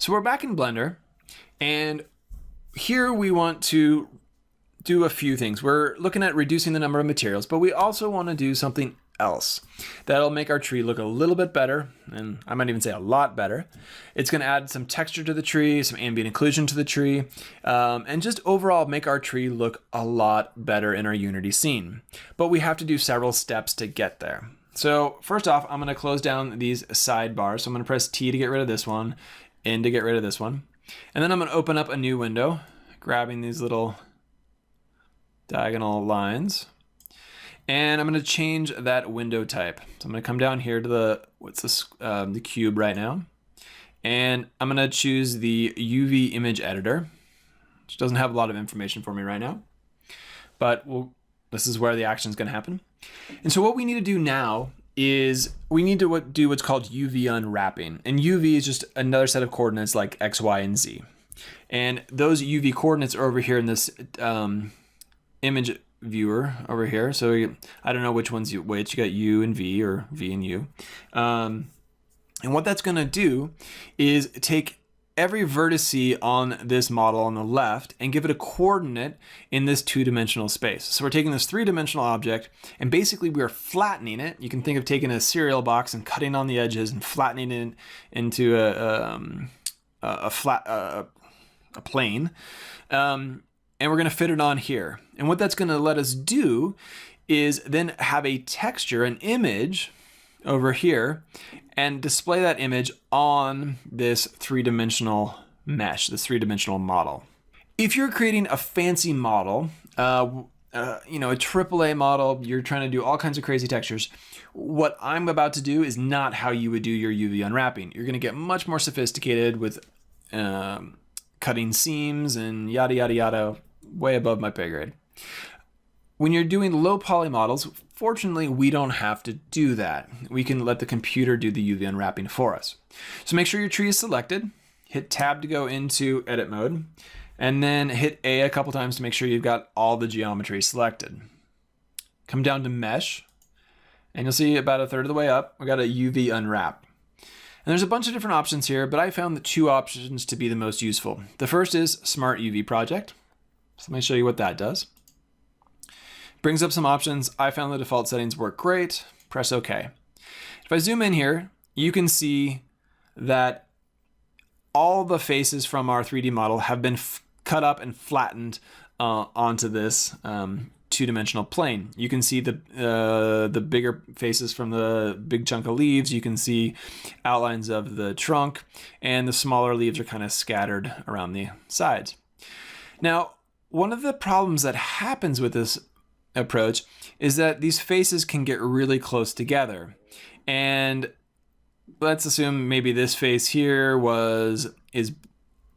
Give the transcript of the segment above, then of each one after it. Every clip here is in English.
So we're back in Blender, and here we want to do a few things. We're looking at reducing the number of materials, but we also want to do something else that'll make our tree look a little bit better, and I might even say a lot better. It's going to add some texture to the tree, some ambient occlusion to the tree, and just overall make our tree look a lot better in our Unity scene. But we have to do several steps to get there. So first off, I'm going to close down these sidebars. So I'm going to press T to get rid of this one, N to get rid of this one. And then I'm going to open up a new window, grabbing these little diagonal lines. And I'm going to change that window type. So I'm going to come down here to the cube right now. And I'm going to choose the UV image editor, which doesn't have a lot of information for me right now. But this is where the action is going to happen. And so what we need to do now is we need to do what's called UV unwrapping. And UV is just another set of coordinates like X, Y, and Z. And those UV coordinates are over here in this image viewer over here. So I don't know which one's which. You got U and V, or V and U. And what that's going to do is take every vertice on this model on the left and give it a coordinate in this two-dimensional space. So we're taking this three-dimensional object and basically we're flattening it. You can think of taking a cereal box and cutting on the edges and flattening it into a plane. And we're going to fit it on here. And what that's going to let us do is then have a texture, an image over here, and display that image on this three-dimensional mesh, this three-dimensional model. If you're creating a fancy model, a AAA model, you're trying to do all kinds of crazy textures, what I'm about to do is not how you would do your UV unwrapping. You're going to get much more sophisticated with cutting seams and yada, yada, yada, way above my pay grade. When you're doing low poly models, fortunately, we don't have to do that. We can let the computer do the UV unwrapping for us. So make sure your tree is selected, hit Tab to go into edit mode, and then hit A a couple times to make sure you've got all the geometry selected. Come down to Mesh, and you'll see about a third of the way up, we got a UV unwrap. And there's a bunch of different options here, but I found the two options to be the most useful. The first is Smart UV Project. So let me show you what that does. Brings up some options. I found the default settings work great. Press OK. If I zoom in here, you can see that all the faces from our 3D model have been cut up and flattened onto this two-dimensional plane. You can see the bigger faces from the big chunk of leaves. You can see outlines of the trunk, and the smaller leaves are kind of scattered around the sides. Now, one of the problems that happens with this approach is that these faces can get really close together. And let's assume maybe this face here is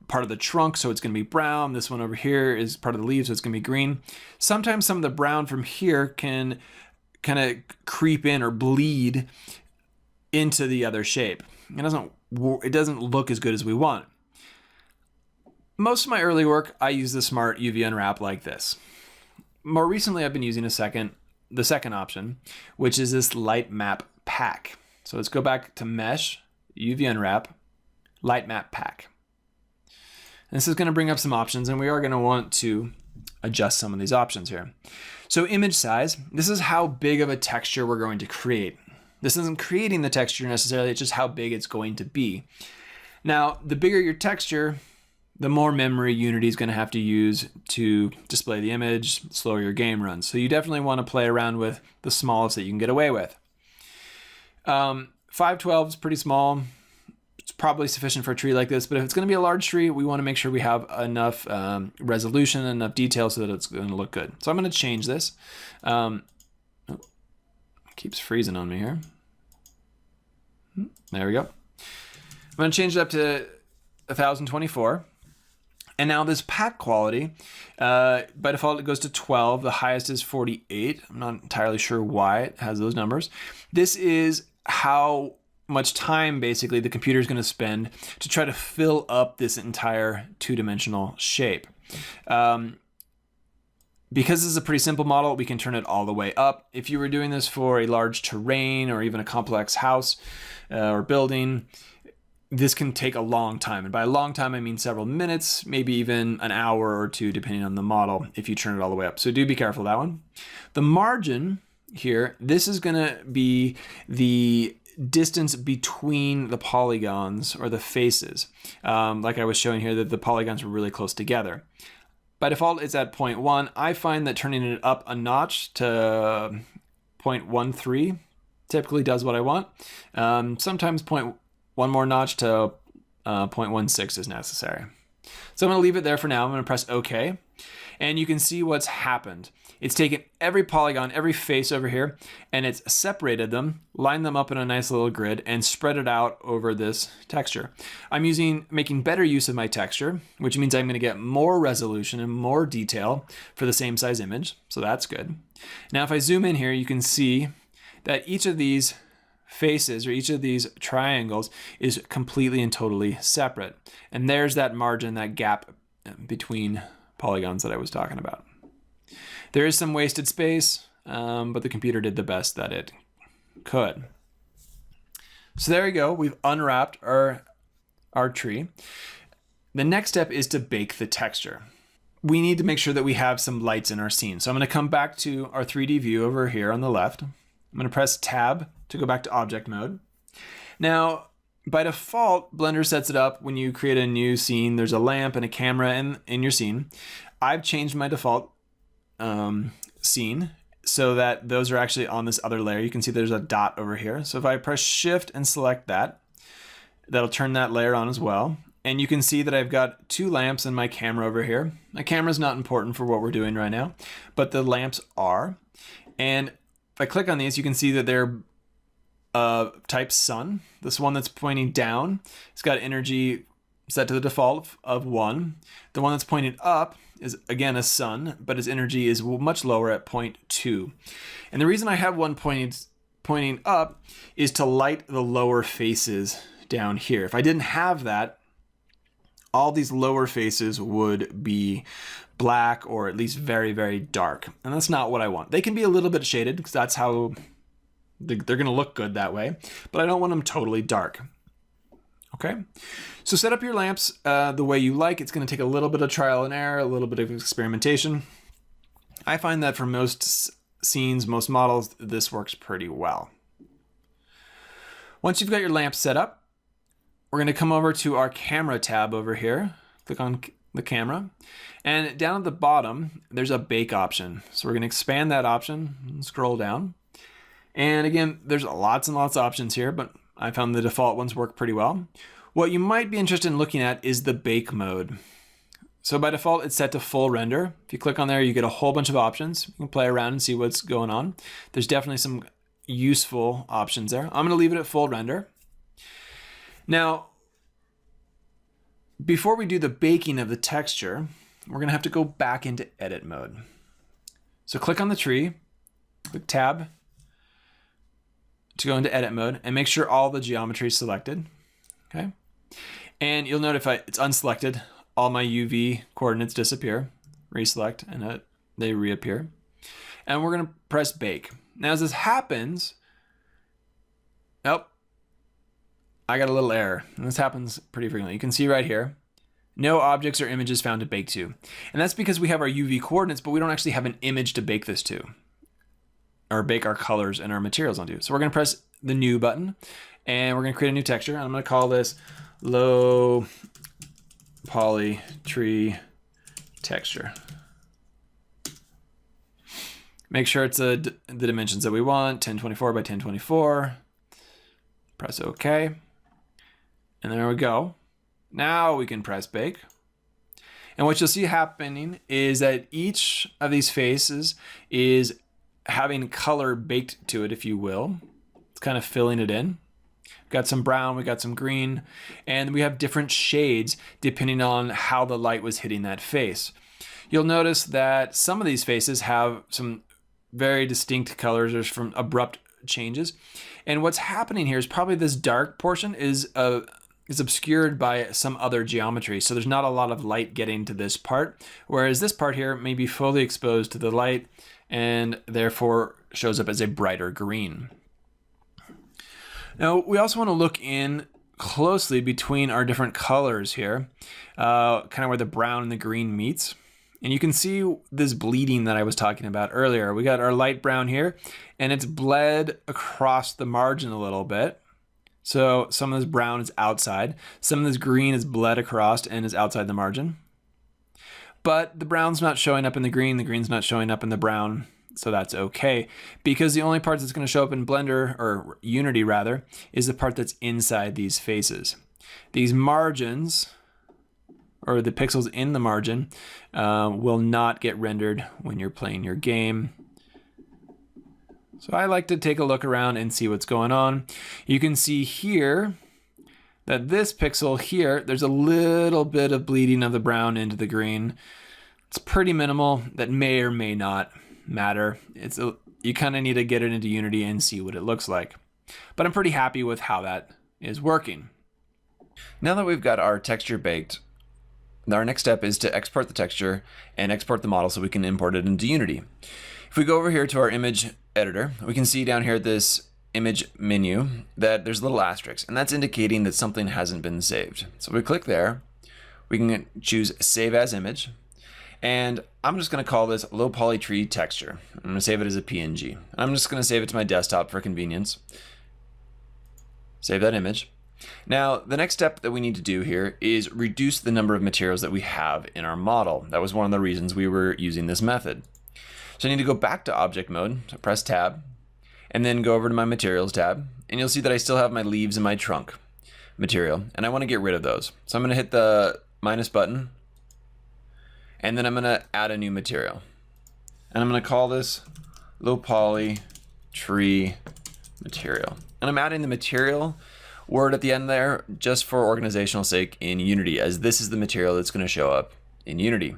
part of the trunk, so it's going to be brown. This one over here is part of the leaves, so it's going to be green. Sometimes some of the brown from here can kind of creep in or bleed into the other shape. It doesn't look as good as we want. Most of my early work, I use the Smart UV Unwrap like this. More recently, I've been using the second option, which is this Light Map Pack. So let's go back to Mesh, UV Unwrap, Light Map Pack. And this is going to bring up some options, and we are going to want to adjust some of these options here. So image size, this is how big of a texture we're going to create. This isn't creating the texture necessarily, it's just how big it's going to be. Now, the bigger your texture, the more memory Unity is going to have to use to display the image, slower your game runs. So you definitely want to play around with the smallest that you can get away with. 512 is pretty small. It's probably sufficient for a tree like this, but if it's going to be a large tree, we want to make sure we have enough resolution and enough detail so that it's going to look good. So I'm going to change this. It keeps freezing on me here. There we go. I'm going to change it up to 1024. And now this pack quality, by default, it goes to 12. The highest is 48. I'm not entirely sure why it has those numbers. This is how much time basically the computer is going to spend to try to fill up this entire two-dimensional shape. Because this is a pretty simple model, we can turn it all the way up. If you were doing this for a large terrain or even a complex house or building, this can take a long time. And by a long time, I mean several minutes, maybe even an hour or two, depending on the model, if you turn it all the way up. So do be careful of that one. The margin here, this is gonna be the distance between the polygons or the faces. Like I was showing here that the polygons were really close together. By default, it's at 0.1. I find that turning it up a notch to 0.13 typically does what I want. Sometimes one more notch to 0.16 is necessary. So I'm gonna leave it there for now. I'm gonna press OK. And you can see what's happened. It's taken every polygon, every face over here, and it's separated them, lined them up in a nice little grid, and spread it out over this texture. I'm making better use of my texture, which means I'm gonna get more resolution and more detail for the same size image, so that's good. Now if I zoom in here, you can see that each of these faces or each of these triangles is completely and totally separate. And there's that margin, that gap between polygons that I was talking about. There is some wasted space, but the computer did the best that it could. So there we go. We've unwrapped our tree. The next step is to bake the texture. We need to make sure that we have some lights in our scene. So I'm going to come back to our 3D view over here on the left. I'm going to press Tab to go back to object mode. Now, by default, Blender sets it up when you create a new scene. There's a lamp and a camera in your scene. I've changed my default scene so that those are actually on this other layer. You can see there's a dot over here. So if I press Shift and select that, that'll turn that layer on as well. And you can see that I've got two lamps and my camera over here. My camera's not important for what we're doing right now, but the lamps are. And if I click on these, you can see that they're type sun. This one that's pointing down, it's got energy set to the default of 1. The one that's pointing up is again a sun, but its energy is much lower at 0.2. And the reason I have one pointing up is to light the lower faces down here. If I didn't have that, all these lower faces would be black or at least very, very dark. And that's not what I want. They can be a little bit shaded because that's how they're going to look good that way, but I don't want them totally dark. Okay, so set up your lamps the way you like. It's going to take a little bit of trial and error, a little bit of experimentation. I find that for most scenes, most models, this works pretty well. Once you've got your lamp set up, we're going to come over to our camera tab over here. Click on the camera, and down at the bottom, there's a bake option. So we're going to expand that option and scroll down. And again, there's lots and lots of options here, but I found the default ones work pretty well. What you might be interested in looking at is the bake mode. So by default, it's set to full render. If you click on there, you get a whole bunch of options. You can play around and see what's going on. There's definitely some useful options there. I'm gonna leave it at full render. Now, before we do the baking of the texture, we're gonna have to go back into edit mode. So click on the tree, click Tab, to go into edit mode and make sure all the geometry is selected, okay? And you'll note if it's unselected, all my UV coordinates disappear, reselect, and they reappear. And we're gonna press bake. Now as this happens, I got a little error, and this happens pretty frequently. You can see right here, no objects or images found to bake to. And that's because we have our UV coordinates, but we don't actually have an image to bake this to, or bake our colors and our materials onto. So we're gonna press the new button and we're gonna create a new texture. I'm gonna call this low poly tree texture. Make sure it's the dimensions that we want, 1024 by 1024. Press OK. And there we go. Now we can press bake. And what you'll see happening is that each of these faces is having color baked to it, if you will. It's kind of filling it in. We've got some brown, we got some green, and we have different shades depending on how the light was hitting that face. You'll notice that some of these faces have some very distinct colors. There's some abrupt changes. And what's happening here is probably this dark portion is obscured by some other geometry. So there's not a lot of light getting to this part, whereas this part here may be fully exposed to the light and therefore shows up as a brighter green. Now, we also want to look in closely between our different colors here, kind of where the brown and the green meets. And you can see this bleeding that I was talking about earlier. We got our light brown here, and it's bled across the margin a little bit. So some of this brown is outside. Some of this green is bled across and is outside the margin. But the brown's not showing up in the green's not showing up in the brown. So that's okay, because the only part that's going to show up in Blender, or Unity rather, is the part that's inside these faces. These margins, or the pixels in the margin, will not get rendered when you're playing your game. So I like to take a look around and see what's going on. You can see here that this pixel here, there's a little bit of bleeding of the brown into the green. It's pretty minimal. That may or may not matter. You kind of need to get it into Unity and see what it looks like. But I'm pretty happy with how that is working. Now that we've got our texture baked, our next step is to export the texture and export the model so we can import it into Unity. If we go over here to our image editor, we can see down here at this image menu that there's a little asterisk, and that's indicating that something hasn't been saved. So we click there, we can choose Save as Image, and I'm just going to call this low poly tree texture. I'm going to save it as a PNG. I'm just going to save it to my desktop for convenience. Save that image. Now, the next step that we need to do here is reduce the number of materials that we have in our model. That was one of the reasons we were using this method. So I need to go back to object mode, so press tab, and then go over to my materials tab, and you'll see that I still have my leaves and my trunk material, and I want to get rid of those. So I'm going to hit the minus button, and then I'm going to add a new material. And I'm going to call this low poly tree material. And I'm adding the material word at the end there just for organizational sake in Unity, as this is the material that's going to show up in Unity.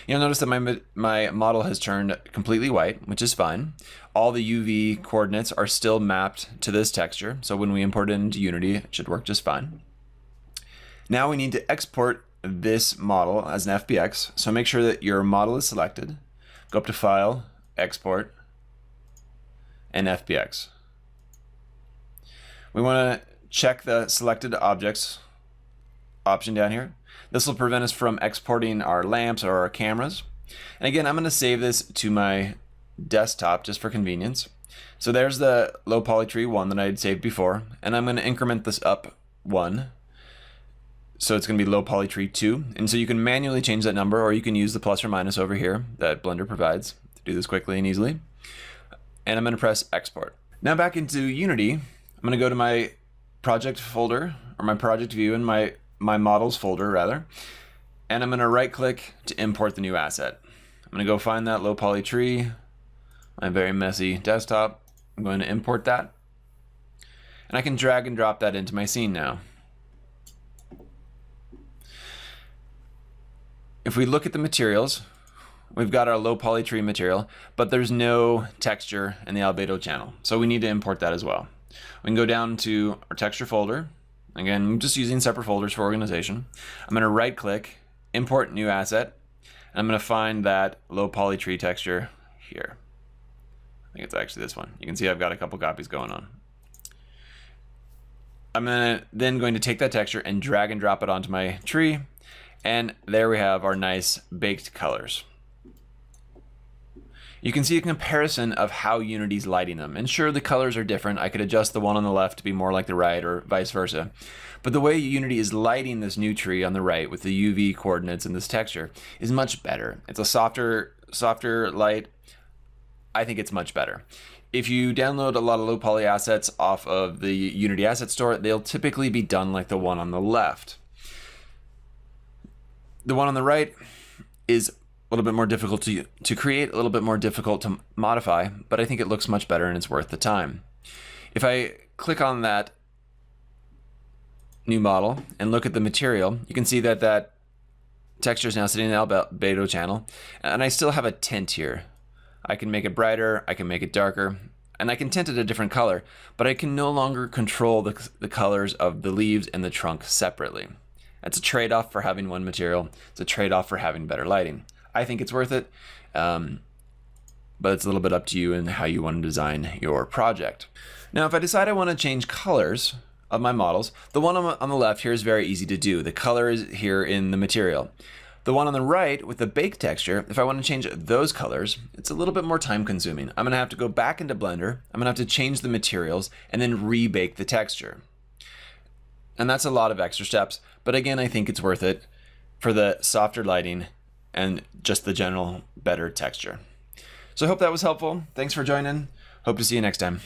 You'll notice that my model has turned completely white, which is fine. All the UV coordinates are still mapped to this texture, so when we import it into Unity, it should work just fine. Now we need to export this model as an FBX, so make sure that your model is selected. Go up to File, Export, and FBX. We want to check the Selected Objects option down here. This will prevent us from exporting our lamps or our cameras. And again, I'm going to save this to my desktop just for convenience. So there's the low poly tree 1 that I had saved before, and I'm going to increment this up 1. So it's going to be low poly tree 2. And so you can manually change that number, or you can use the plus or minus over here that Blender provides to do this quickly and easily. And I'm going to press export. Now back into Unity, I'm going to go to my project folder, or my project view, and my models folder rather, and I'm going to right click to import the new asset. I'm going to go find that low poly tree, my very messy desktop. I'm going to import that, and I can drag and drop that into my scene now. If we look at the materials, we've got our low poly tree material, but there's no texture in the albedo channel, so we need to import that as well. We can go down to our texture folder. Again, I'm just using separate folders for organization. I'm going to right click, import new asset, and I'm going to find that low poly tree texture here. I think it's actually this one. You can see I've got a couple copies going on. I'm then going to take that texture and drag and drop it onto my tree, and there we have our nice baked colors. You can see a comparison of how Unity's lighting them. And sure, the colors are different. I could adjust the one on the left to be more like the right, or vice versa. But the way Unity is lighting this new tree on the right with the UV coordinates and this texture is much better. It's a softer light. I think it's much better. If you download a lot of low poly assets off of the Unity Asset Store, they'll typically be done like the one on the left. The one on the right is a little bit more difficult to create, a little bit more difficult to modify, but I think it looks much better and it's worth the time. If I click on that new model and look at the material, you can see that that texture is now sitting in the albedo channel, and I still have a tint here. I can make it brighter, I can make it darker, and I can tint it a different color, but I can no longer control the colors of the leaves and the trunk separately. That's a trade-off for having one material. It's a trade-off for having better lighting. I think it's worth it, but it's a little bit up to you and how you want to design your project. Now, if I decide I want to change colors, of my models. The one on the left here is very easy to do. The color is here in the material. The one on the right with the bake texture, if I want to change those colors, it's a little bit more time consuming. I'm gonna have to go back into Blender, I'm gonna have to change the materials and then rebake the texture. And that's a lot of extra steps, but again, I think it's worth it for the softer lighting and just the general better texture. So I hope that was helpful. Thanks for joining. Hope to see you next time.